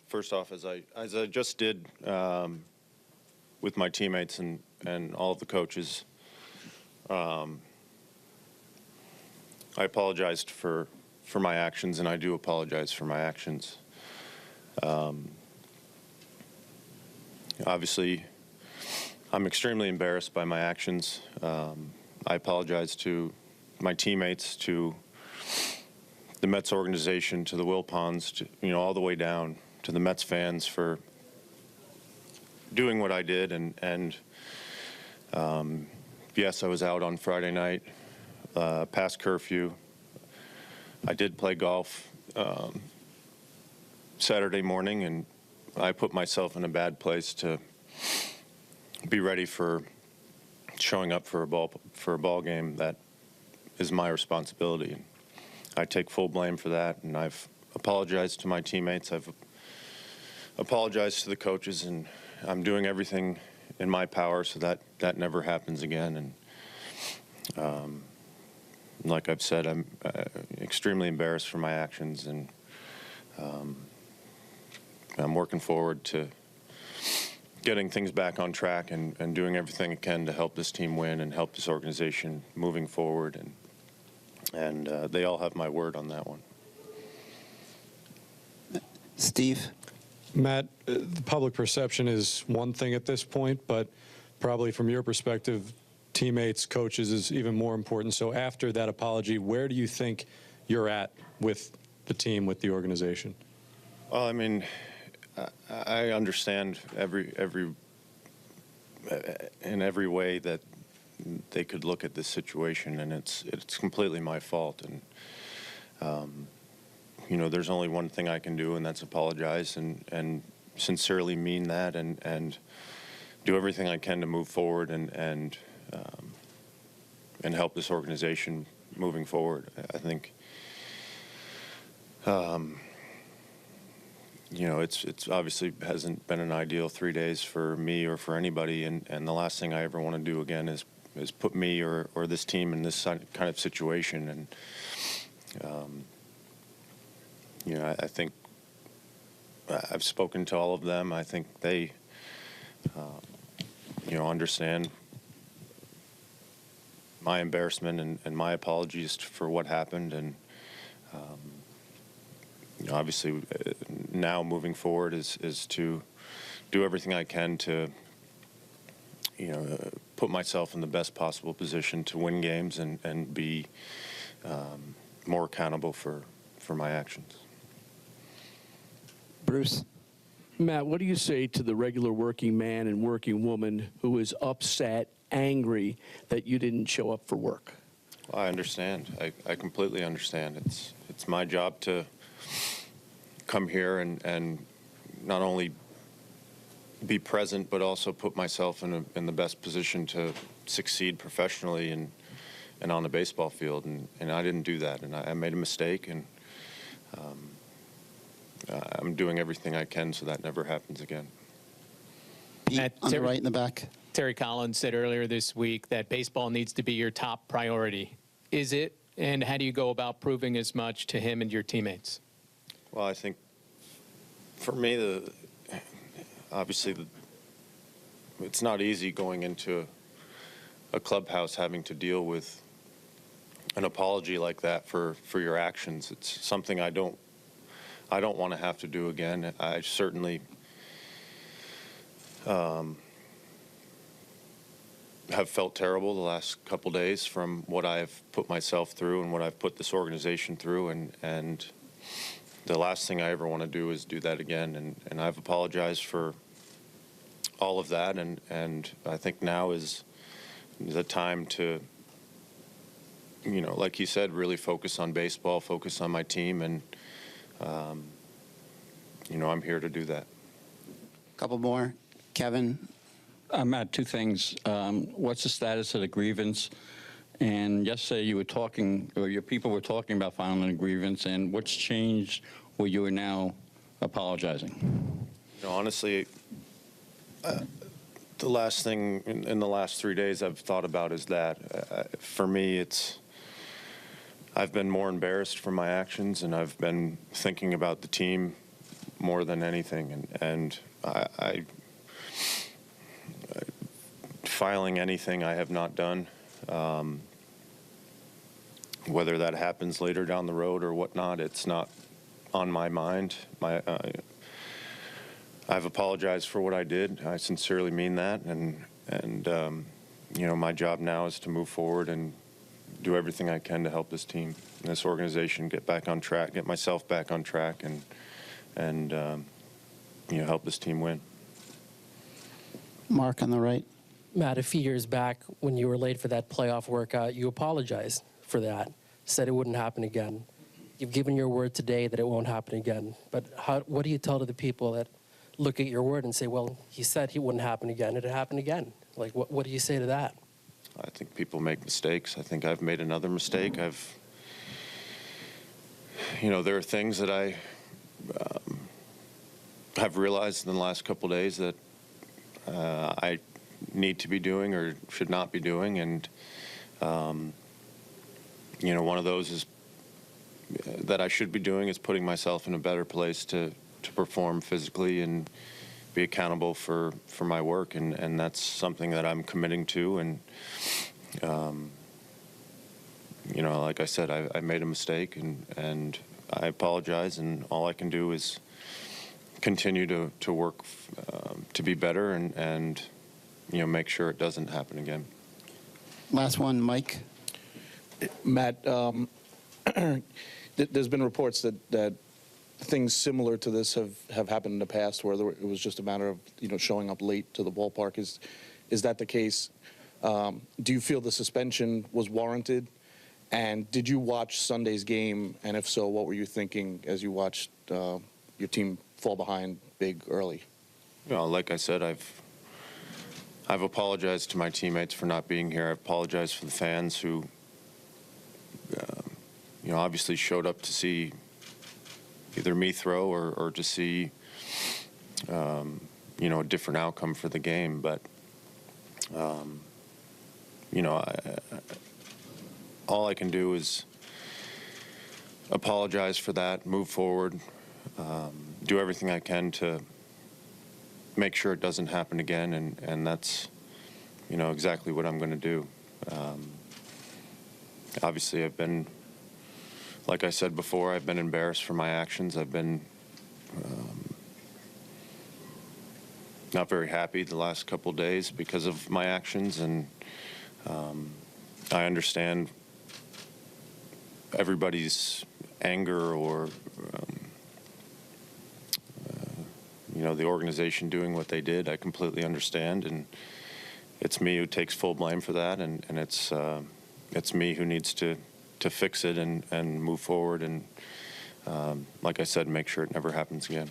First off, as I just did with my teammates and all of the coaches, I apologized for my actions, and I do apologize for my actions. Obviously, I'm extremely embarrassed by my actions. I apologize to my teammates, to the Mets organization, to the Wilpons, to, all the way down to the Mets fans for doing what I did. And yes, I was out on Friday night, past curfew. I did play golf Saturday morning, and I put myself in a bad place to be ready for showing up for a ball game that is my responsibility. And I take full blame for that, and I've apologized to my teammates. I've apologized to the coaches, and I'm doing everything in my power so that never happens again. And like I've said, I'm extremely embarrassed for my actions, and I'm working forward to getting things back on track and doing everything I can to help this team win and help this organization moving forward. And they all have my word on that one. Steve? Matt, the public perception is one thing at this point, but probably from your perspective, teammates, coaches is even more important. So after that apology, where do you think you're at with the team, with the organization? Well, I mean, I understand in every way that they could look at this situation, and it's completely my fault. And there's only one thing I can do, and that's apologize and sincerely mean that, and do everything I can to move forward and help this organization moving forward. I think it's obviously hasn't been an ideal 3 days for me or for anybody, and the last thing I ever want to do again is put me or this team in this kind of situation. And I think I've spoken to all of them. I think they understand my embarrassment and my apologies for what happened. And obviously now moving forward is to do everything I can to put myself in the best possible position to win games and be more accountable for my actions. Bruce? Matt, what do you say to the regular working man and working woman who is upset, angry that you didn't show up for work? Well, I understand. I completely understand. It's my job to come here and not only be present, but also put myself in the best position to succeed professionally and on the baseball field. And I didn't do that, and I made a mistake, and I'm doing everything I can so that never happens again. Pete, on the right in the back. Terry Collins said earlier this week that baseball needs to be your top priority. Is it? And how do you go about proving as much to him and your teammates? Well, I think for me, obviously it's not easy going into a clubhouse having to deal with an apology like that for your actions. It's something I don't want to have to do again. I certainly have felt terrible the last couple days from what I've put myself through and what I've put this organization through, and the last thing I ever want to do is do that again. And I've apologized for all of that, and I think now is the time to, like you said, really focus on baseball, focus on my team, and I'm here to do that. Couple more. Kevin? Matt, two things. What's the status of the grievance? And yesterday you were talking, or your people were talking about filing a grievance, and what's changed where you are now apologizing? Honestly, the last thing in the last 3 days I've thought about is that for me, I've been more embarrassed for my actions, and I've been thinking about the team more than anything. And I filing anything I have not done, whether that happens later down the road or whatnot, it's not on my mind. I've apologized for what I did. I sincerely mean that, and my job now is to move forward and do everything I can to help this team, and this organization get back on track, get myself back on track, and help this team win. Mark on the right. Matt, a few years back when you were late for that playoff workout, you apologized for that, said it wouldn't happen again. You've given your word today that it won't happen again. But what do you tell to the people that look at your word and say, well, he said he wouldn't happen again, it happened again? Like, what do you say to that? I think people make mistakes. I think I've made another mistake. There are things that I have realized in the last couple of days that I need to be doing or should not be doing. And, one of those is that I should be doing is putting myself in a better place to perform physically and be accountable for my work. And that's something that I'm committing to. And, like I said, I made a mistake and I apologize. And all I can do is continue to work to be better and make sure it doesn't happen again. Last one, Mike. Matt, there's been reports that things similar to this have happened in the past, where it was just a matter of showing up late to the ballpark. Is that the case? Do you feel the suspension was warranted? And did you watch Sunday's game? And if so, what were you thinking as you watched your team fall behind big early? Like I said, I've apologized to my teammates for not being here. I've apologized for the fans who, obviously showed up to see either me throw or to see, a different outcome for the game. But, all I can do is apologize for that, move forward, do everything I can to make sure it doesn't happen again, and that's, exactly what I'm going to do. Obviously, I've been, like I said before, I've been embarrassed for my actions. I've been not very happy the last couple days because of my actions, and I understand everybody's anger or the organization doing what they did. I completely understand, and it's me who takes full blame for that, and it's me who needs to fix it and move forward and, like I said, make sure it never happens again.